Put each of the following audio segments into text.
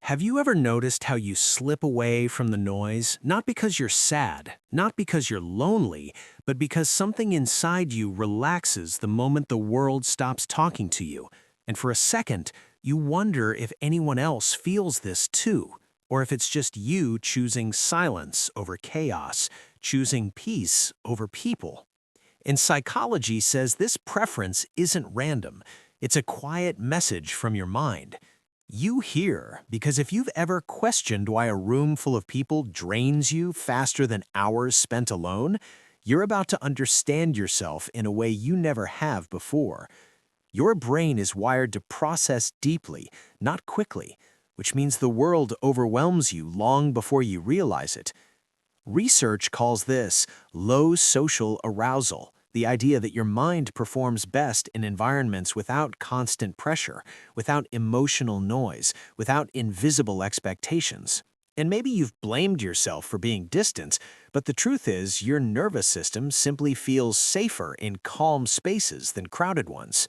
Have you ever noticed how you slip away from the noise, not because you're sad, not because you're lonely, but because something inside you relaxes the moment the world stops talking to you? And for a second, you wonder if anyone else feels this too, or if it's just you choosing silence over chaos, choosing peace over people. And psychology says this preference isn't random. It's a quiet message from your mind. You hear because if you've ever questioned why a room full of people drains you faster than hours spent alone, you're about to understand yourself in a way you never have before. Your brain is wired to process deeply, not quickly, which means the world overwhelms you long before you realize it. Research calls this low social arousal, the idea that your mind performs best in environments without constant pressure, without emotional noise, without invisible expectations. And maybe you've blamed yourself for being distant, but the truth is your nervous system simply feels safer in calm spaces than crowded ones.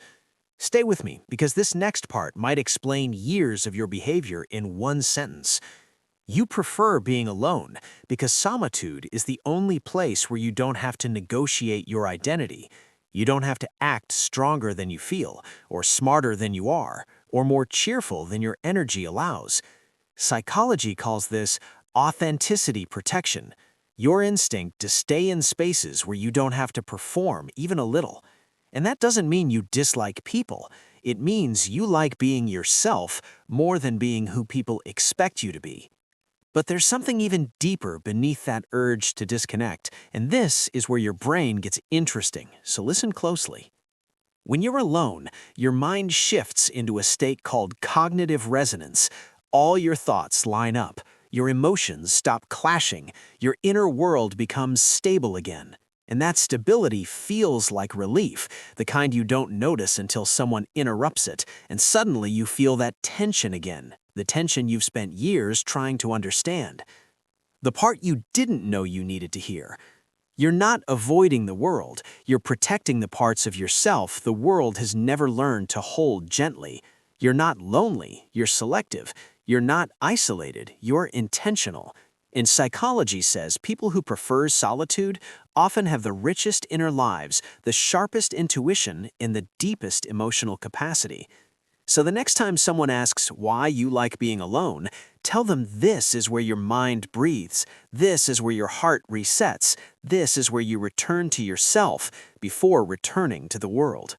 Stay with me, because this next part might explain years of your behavior in one sentence. You prefer being alone because solitude is the only place where you don't have to negotiate your identity. You don't have to act stronger than you feel, or smarter than you are, or more cheerful than your energy allows. Psychology calls this authenticity protection, your instinct to stay in spaces where you don't have to perform even a little. And that doesn't mean you dislike people. It means you like being yourself more than being who people expect you to be. But there's something even deeper beneath that urge to disconnect, and this is where your brain gets interesting, so listen closely. When you're alone, your mind shifts into a state called cognitive resonance. All your thoughts line up, your emotions stop clashing, your inner world becomes stable again. And that stability feels like relief, the kind you don't notice until someone interrupts it, and suddenly you feel that tension again, the tension you've spent years trying to understand. The part you didn't know you needed to hear. You're not avoiding the world, you're protecting the parts of yourself the world has never learned to hold gently. You're not lonely, you're selective. You're not isolated, you're intentional. And psychology says people who prefer solitude often have the richest inner lives, the sharpest intuition, and the deepest emotional capacity. So the next time someone asks why you like being alone, tell them this is where your mind breathes, this is where your heart resets, this is where you return to yourself before returning to the world.